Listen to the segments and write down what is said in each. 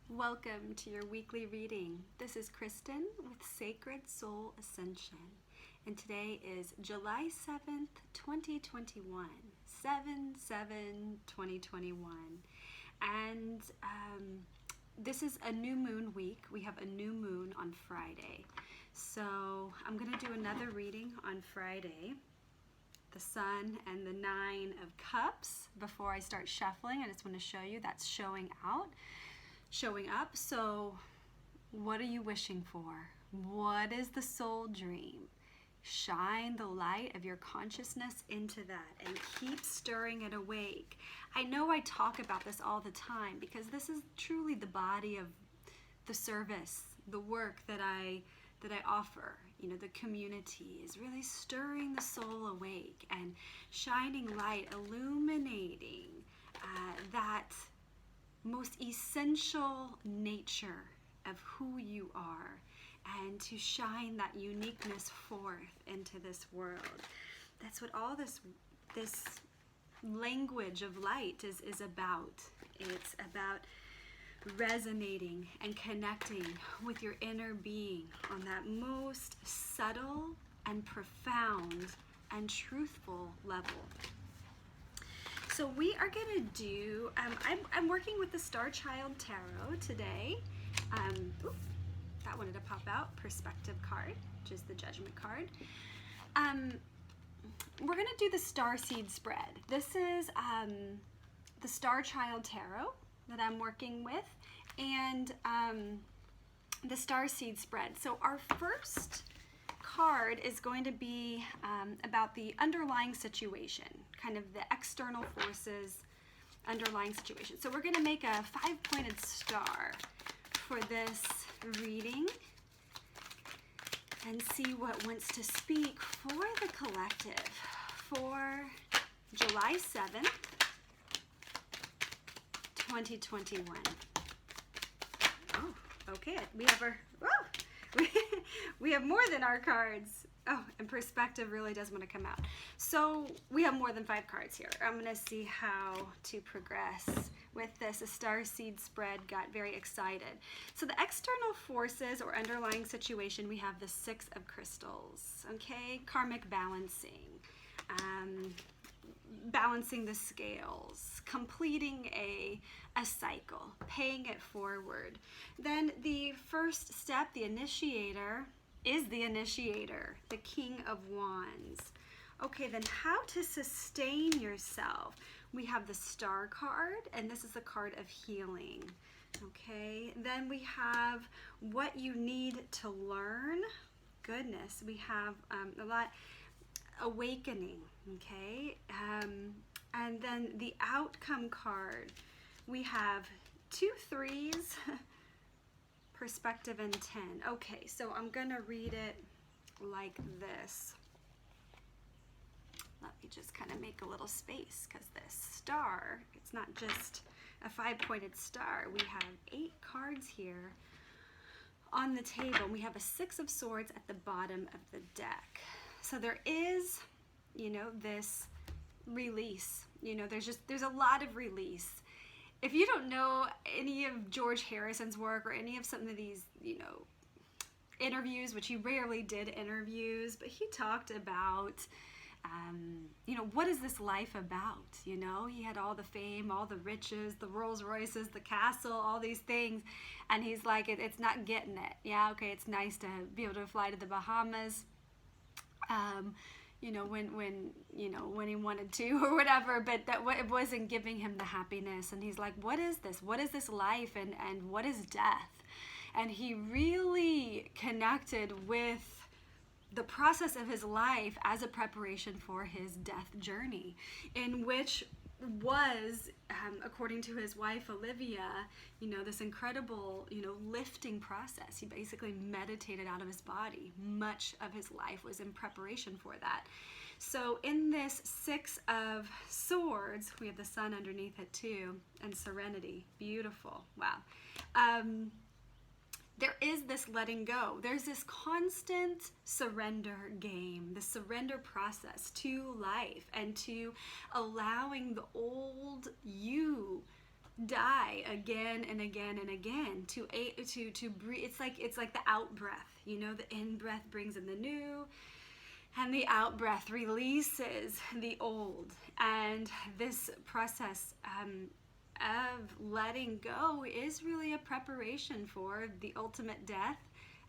Welcome to your weekly reading. This is Kristen with Sacred Soul Ascension, and today is July 7th, 2021, 7/7/2021, and this is a new moon week. We have a new moon on Friday, so I'm going to do another reading on Friday, the Sun and the Nine of Cups. Before I start shuffling, I just want to show you that's showing up. So what are you wishing for? What is the soul dream? Shine the light of your consciousness into that and keep stirring it awake. I know I talk about this all the time because this is truly the body of the service, the work that I offer. You know, the community is really stirring the soul awake and shining light, illuminating that most essential nature of who you are, and to shine that uniqueness forth into this world. That's what all this language of light is about. It's about resonating and connecting with your inner being on that most subtle and profound and truthful level. So we are going to do, I'm working with the Star Child Tarot today. That wanted to pop out, perspective card, which is the judgment card. We're going to do the Starseed Spread. This is the Star Child Tarot that I'm working with, and the Starseed Spread. So our first card is going to be about the underlying situation, kind of the external forces underlying situation. So we're going to make a 5-pointed star for this reading and see what wants to speak for the collective for July 7th, 2021. Oh, okay. We have more than our cards. Oh, and perspective really does want to come out. So we have more than 5 cards here. I'm going to see how to progress with this. A Starseed Spread got very excited. So the external forces or underlying situation, we have the 6 of Crystals. Okay, karmic balancing. Balancing the scales, completing a cycle, paying it forward. Then the first step, the Initiator, is the Initiator, the King of Wands. Okay, then how to sustain yourself. We have the Star card, and this is the card of healing. Okay, then we have what you need to learn. Goodness, we have a lot. Awakening, okay, and then the outcome card, we have 2 3s, perspective, and 10. Okay, so I'm gonna read it like this. Let me just kind of make a little space, because this star, it's not just a 5-pointed star. We have 8 cards here on the table. We have a 6 of Swords at the bottom of the deck. So there is, you know, this release. You know, there's a lot of release. If you don't know any of George Harrison's work or any of some of these, you know, interviews, which he rarely did interviews, but he talked about, you know, what is this life about? You know, he had all the fame, all the riches, the Rolls Royces, the castle, all these things, and he's like, it's not getting it. Yeah, okay, it's nice to be able to fly to the Bahamas. You know, when he wanted to or whatever, but it wasn't giving him the happiness. And he's like, what is this? What is this life? And what is death? And he really connected with the process of his life as a preparation for his death journey, in which was, according to his wife Olivia, you know, this incredible, you know, lifting process. He basically meditated out of his body. Much of his life was in preparation for that. So in this 6 of Swords, we have the Sun underneath it too, and Serenity. Beautiful. Wow. There is this letting go. There's this constant surrender game, the surrender process to life, and to allowing the old you die again and again and again to breathe. It's like the out breath, you know, the in breath brings in the new, and the out breath releases the old. And this process of letting go is really a preparation for the ultimate death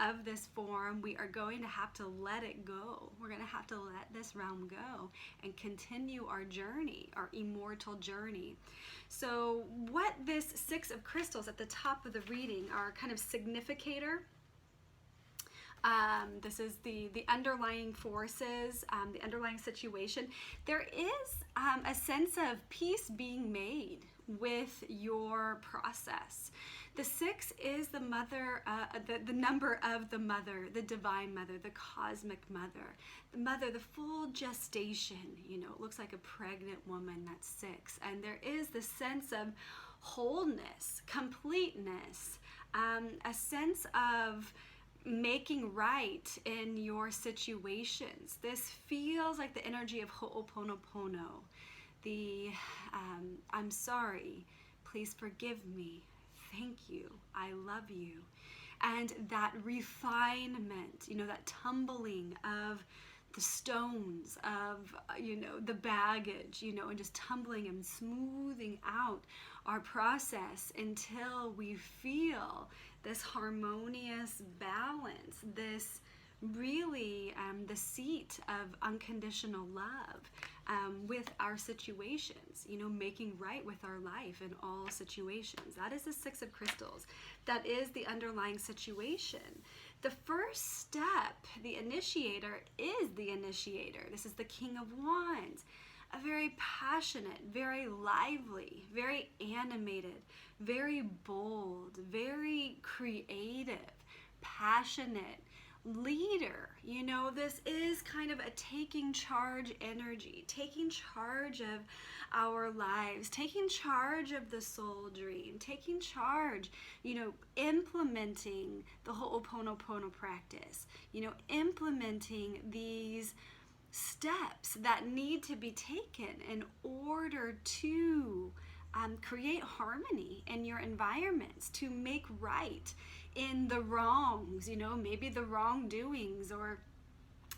of this form. We are going to have to let it go. We're going to have to let this realm go and continue our journey, our immortal journey. So what this Six of Crystals at the top of the reading are kind of significator. This is the underlying forces, the underlying situation. There is a sense of peace being made with your process. The 6 is the mother, the number of the mother, the divine mother, the cosmic mother, the mother, the full gestation. You know, it looks like a pregnant woman, that's 6. And there is the sense of wholeness, completeness, a sense of making right in your situations. This feels like the energy of Ho'oponopono. The I'm sorry, please forgive me, thank you, I love you. And that refinement, you know, that tumbling of the stones, of, you know, the baggage, you know, and just tumbling and smoothing out our process until we feel this harmonious balance, this really the seat of unconditional love with our situations, you know, making right with our life in all situations. That is the 6 of Crystals. That is the underlying situation. The first step, the initiator, is the initiator. This is the King of Wands. A very passionate, very lively, very animated, very bold, very creative, passionate leader. You know, this is kind of a taking charge energy, taking charge of our lives, taking charge of the soul dream, taking charge, you know, implementing the Ho'oponopono practice, you know, implementing these steps that need to be taken in order to create harmony in your environments, to make right in the wrongs, you know, maybe the wrongdoings, or,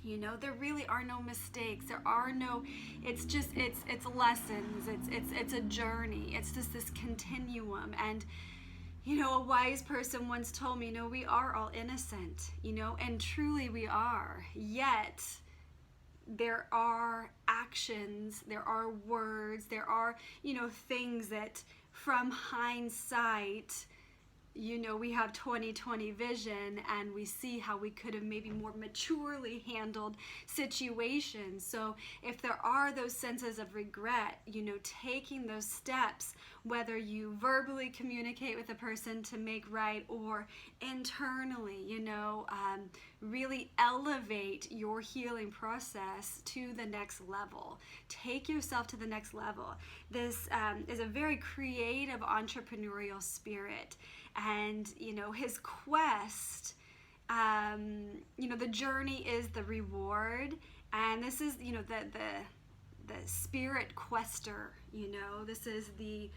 you know, there really are no mistakes. There are no, it's just, it's lessons. It's a journey. It's just this continuum. And, you know, a wise person once told me, you know, we are all innocent, you know, and truly we are. Yet there are actions, there are words, there are, you know, things that from hindsight, you know, we have 20/20 vision and we see how we could have maybe more maturely handled situations. So if there are those senses of regret, you know, taking those steps, whether you verbally communicate with a person to make right or internally, you know, really elevate your healing process to the next level. Take yourself to the next level. This is a very creative entrepreneurial spirit. And, you know, his quest, you know, the journey is the reward. And this is, you know, the spirit quester, you know, this is the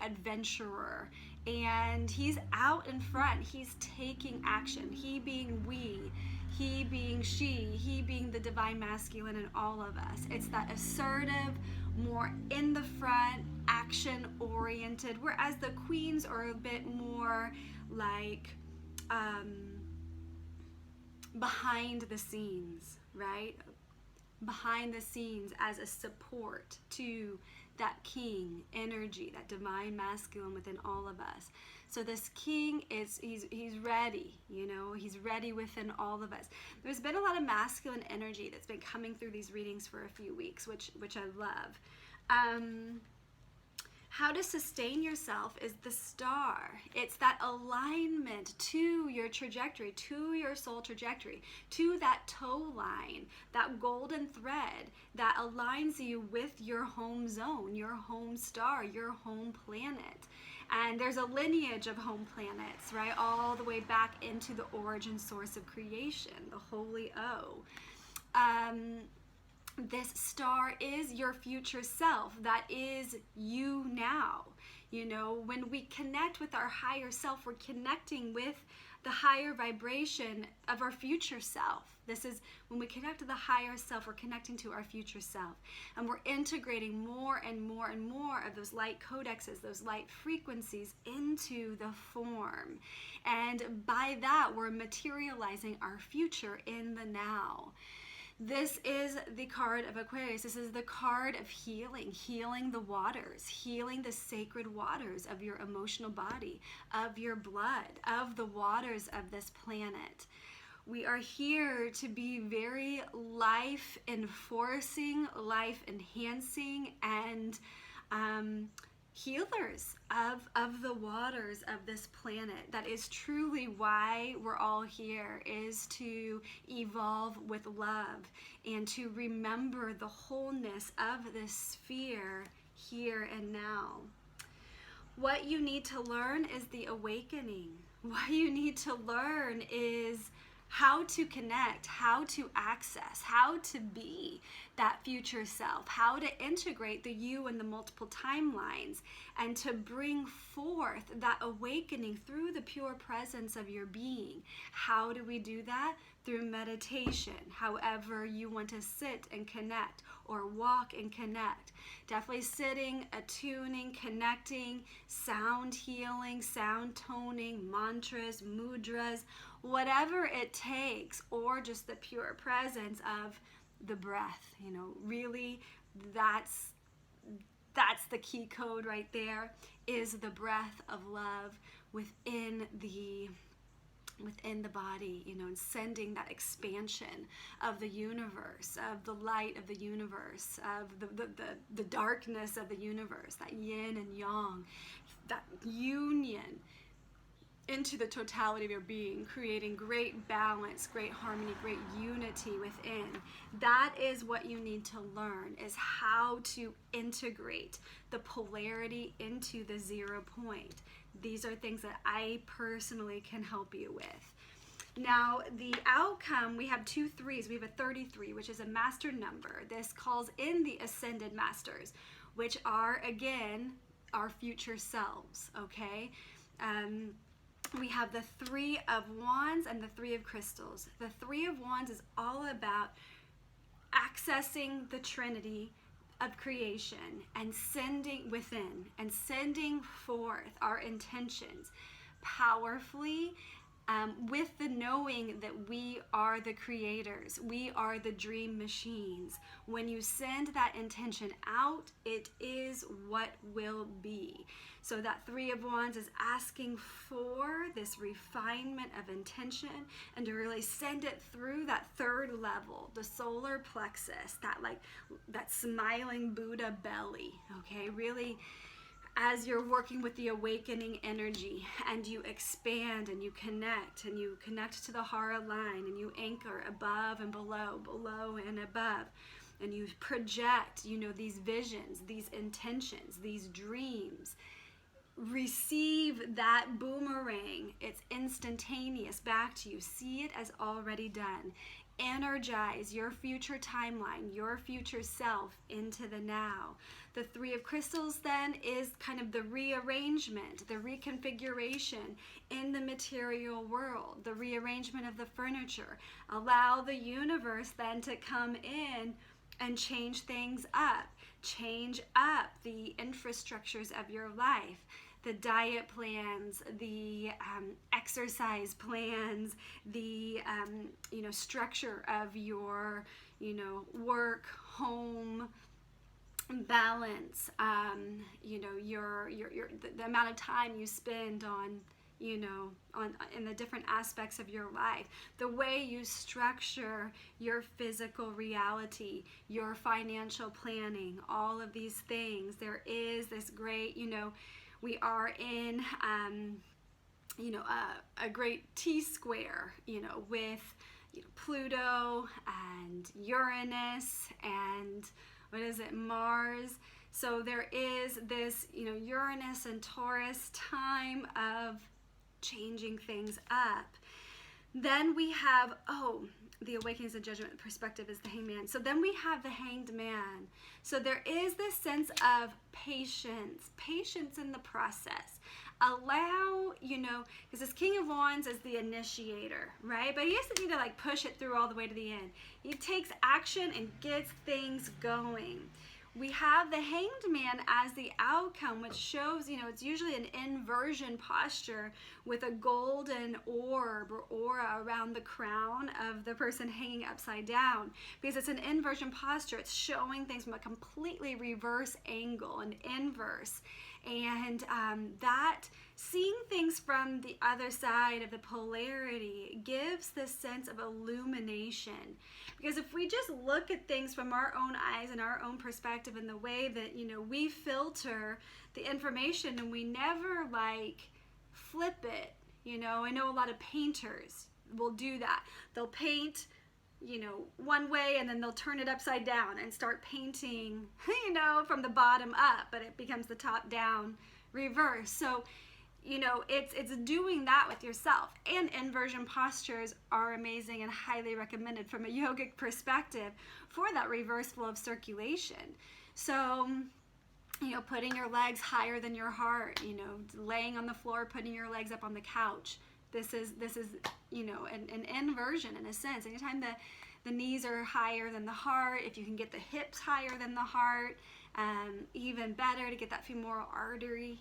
adventurer. And he's out in front. He's taking action. He being we, he being she, he being the divine masculine in all of us. It's that assertive, more in the front, action oriented, whereas the queens are a bit more like behind the scenes, right? Behind the scenes as a support to that king energy, that divine masculine within all of us. So this king is, he's ready, you know, he's ready within all of us. There's been a lot of masculine energy that's been coming through these readings for a few weeks, which I love. How to sustain yourself is the star. It's that alignment to your trajectory, to your soul trajectory, to that toe line, that golden thread that aligns you with your home zone, your home star, your home planet. And there's a lineage of home planets, right? All the way back into the origin source of creation, the Holy O. This star is your future self. That is you now. You know, when we connect with our higher self, we're connecting with the higher vibration of our future self. This is when we connect to the higher self, we're connecting to our future self. And we're integrating more and more and more of those light codexes, those light frequencies into the form. And by that, we're materializing our future in the now. This is the card of Aquarius. This is the card of healing, healing the waters, healing the sacred waters of your emotional body, of your blood, of the waters of this planet. We are here to be very life-enforcing, life-enhancing, and healers of the waters of this planet. That is truly why we're all here, is to evolve with love and to remember the wholeness of this sphere here and now. What you need to learn is the awakening. What you need to learn is how to connect, how to access, how to be that future self, how to integrate the you and the multiple timelines, and to bring forth that awakening through the pure presence of your being. How do we do that? Through meditation, however you want to sit and connect, or walk and connect. Definitely sitting, attuning, connecting, sound healing, sound toning, mantras, mudras, whatever it takes, or just the pure presence of the breath. You know, really, that's the key code right there, is the breath of love within the body, you know, and sending that expansion of the universe, of the light of the universe, of the darkness of the universe, that yin and yang, that union into the totality of your being, creating great balance, great harmony, great unity within. That is what you need to learn, is how to integrate the polarity into the 0 point. These are things that I personally can help you with. Now, the outcome, we have 2 3s. We have a 33, which is a master number. This calls in the ascended masters, which are, again, our future selves, okay? We have the 3 of Wands and the 3 of Crystals. The 3 of Wands is all about accessing the Trinity of creation and sending within and sending forth our intentions powerfully, with the knowing that we are the creators, we are the dream machines. When you send that intention out, it is what will be. So that 3 of Wands is asking for this refinement of intention, and to really send it through that 3rd level, the solar plexus, that smiling Buddha belly, okay? Really, as you're working with the awakening energy, and you expand and you connect to the Hara line, and you anchor above and below, below and above, and you project, you know, these visions, these intentions, these dreams. Receive that boomerang. It's instantaneous back to you. See it as already done. Energize your future timeline, your future self into the now. The 3 of Crystals then is kind of the rearrangement, the reconfiguration in the material world, the rearrangement of the furniture. Allow the universe then to come in and change things up. Change up the infrastructures of your life. The diet plans, the exercise plans, the structure of your work, home, balance, the amount of time you spend on in the different aspects of your life, the way you structure your physical reality, your financial planning, all of these things. There is this great, we are in, a great T-square, with Pluto and Uranus and, Mars. So there is this, Uranus and Taurus time of changing things up. Then we have, the awakenings and judgment perspective is the hangman. So then we have the hanged man. So there is this sense of patience in the process. Allow, because this King of Wands is the initiator, right? But he doesn't need to like push it through all the way to the end. He takes action and gets things going. We have the hanged man as the outcome, which shows, it's usually an inversion posture with a golden orb or aura around the crown of the person hanging upside down. Because it's an inversion posture, it's showing things from a completely reverse angle, an inverse. And that seeing things from the other side of the polarity gives this sense of illumination. Because if we just look at things from our own eyes and our own perspective and the way that, we filter the information and we never like flip it, I know a lot of painters will do that. They'll paint, one way and then they'll turn it upside down and start painting, from the bottom up, but it becomes the top down reverse. So, it's doing that with yourself. And inversion postures are amazing and highly recommended from a yogic perspective for that reverse flow of circulation. So, putting your legs higher than your heart, laying on the floor, putting your legs up on the couch. This is an inversion in a sense. Anytime the knees are higher than the heart, if you can get the hips higher than the heart, even better to get that femoral artery,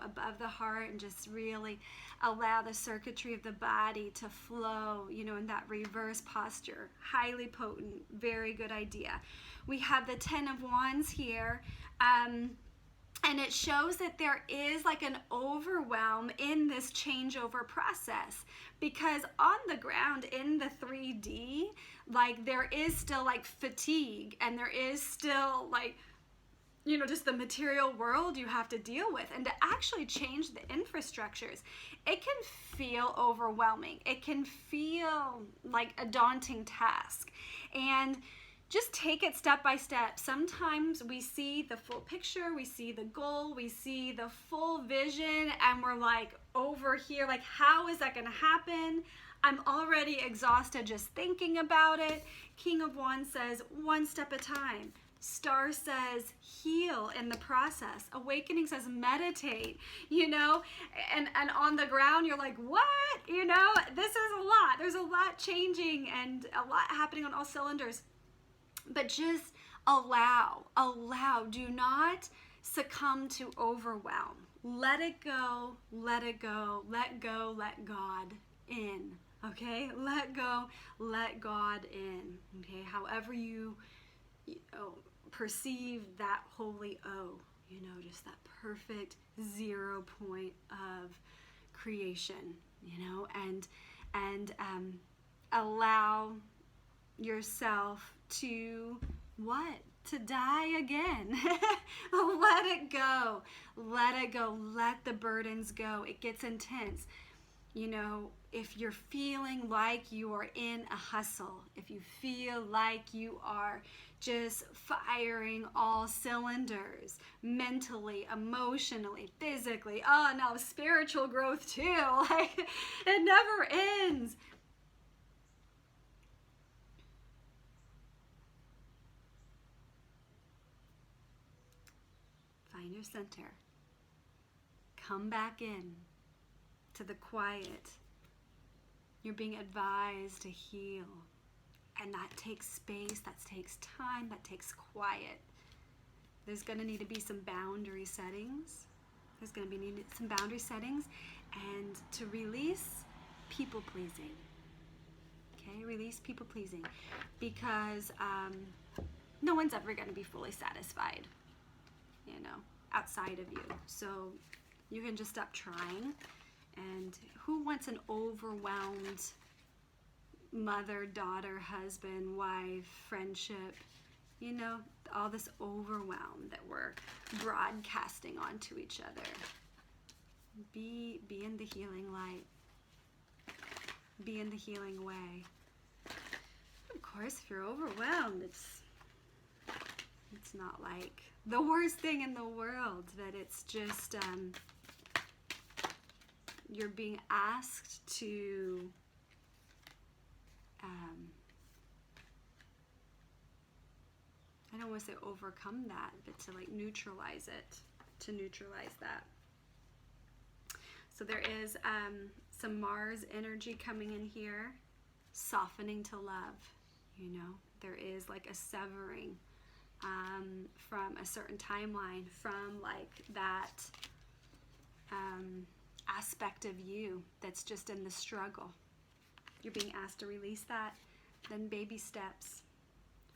above the heart, and just really allow the circuitry of the body to flow, in that reverse posture. Highly potent, very good idea. We have the 10 of Wands here. And it shows that there is like an overwhelm in this changeover process, because on the ground in the 3D, like there is still like fatigue, and there is still like, just the material world you have to deal with. And to actually change the infrastructures, it can feel overwhelming. It can feel like a daunting task. And just take it step by step. Sometimes we see the full picture, we see the goal, we see the full vision, and we're like over here, like, how is that gonna happen? I'm already exhausted just thinking about it. King of Wands says, one step at a time. Star says, heal in the process. Awakening says, meditate, and on the ground, you're like, what? This is a lot. There's a lot changing and a lot happening on all cylinders. But just allow, do not succumb to overwhelm. Let it go, let God in, okay? Let go, let God in, okay? However you perceive that holy O, just that perfect 0 point of creation, and allow yourself to to die again. Let it go, let the burdens go. It gets intense. If you're feeling like you are in a hustle, if you feel like you are just firing all cylinders, mentally, emotionally, physically, spiritual growth too, like it never ends. Find your center. Come back in to the quiet. You're being advised to heal. And that takes space, that takes time, that takes quiet. There's going to need to be some boundary settings. And to release people pleasing. Okay, release people pleasing. Because no one's ever going to be fully satisfied, outside of you. So you can just stop trying. And who wants an overwhelmed mother, daughter, husband, wife, friendship, all this overwhelm that we're broadcasting onto each other? Be in the healing light. Be in the healing way. Of course, if you're overwhelmed, it's not like the worst thing in the world, but it's just you're being asked to I don't want to say overcome that, but to like neutralize it, to neutralize that. So there is some Mars energy coming in here, softening to love, you know. There is like a severing from a certain timeline, from like that aspect of you that's just in the struggle. You're being asked to release that. Then baby steps.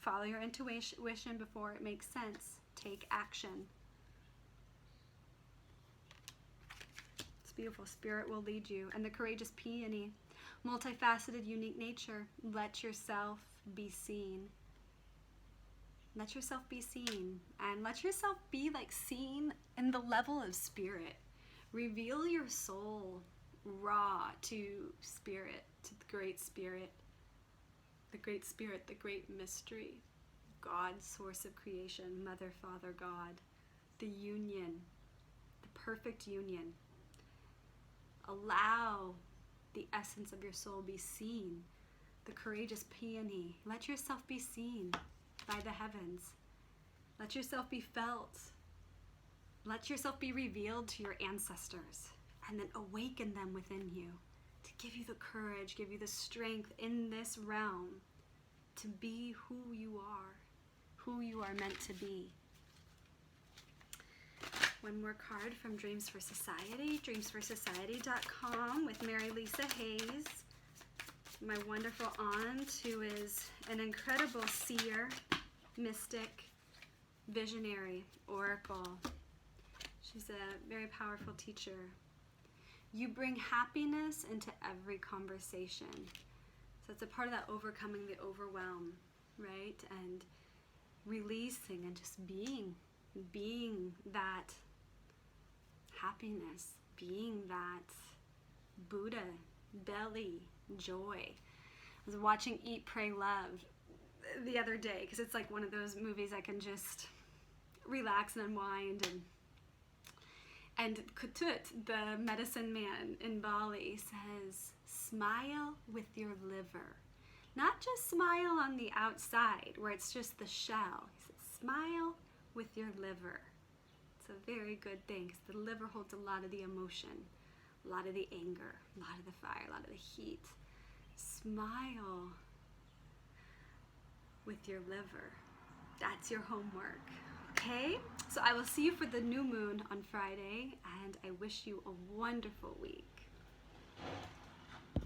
Follow your intuition before it makes sense. Take action. It's beautiful. Spirit will lead you. And the courageous peony. Multifaceted, unique nature. Let yourself be seen. Let yourself be seen. And let yourself be like seen in the level of spirit. Reveal your soul raw to spirit, to the great spirit. The great spirit, the great mystery. God, source of creation. Mother, Father, God. The union. The perfect union. Allow the essence of your soul be seen. The courageous peony. Let yourself be seen by the heavens. Let yourself be felt. Let yourself be revealed to your ancestors, and then awaken them within you to give you the courage, give you the strength in this realm to be who you are meant to be. One more card from Dreams for Society, dreamsforsociety.com, with Mary Lisa Hayes, my wonderful aunt, who is an incredible seer, mystic, visionary, oracle. She's a very powerful teacher. You bring happiness into every conversation. So it's a part of that overcoming the overwhelm, right? And releasing and just being that happiness, being that Buddha, belly, joy. I was watching Eat, Pray, Love the other day, because it's like one of those movies I can just relax and unwind. And Kutut, the medicine man in Bali, says, smile with your liver. Not just smile on the outside, where it's just the shell. He says, smile with your liver. It's a very good thing, because the liver holds a lot of the emotion, a lot of the anger, a lot of the fire, a lot of the heat. Smile with your liver. That's your homework. Okay, so I will see you for the new moon on Friday, and I wish you a wonderful week.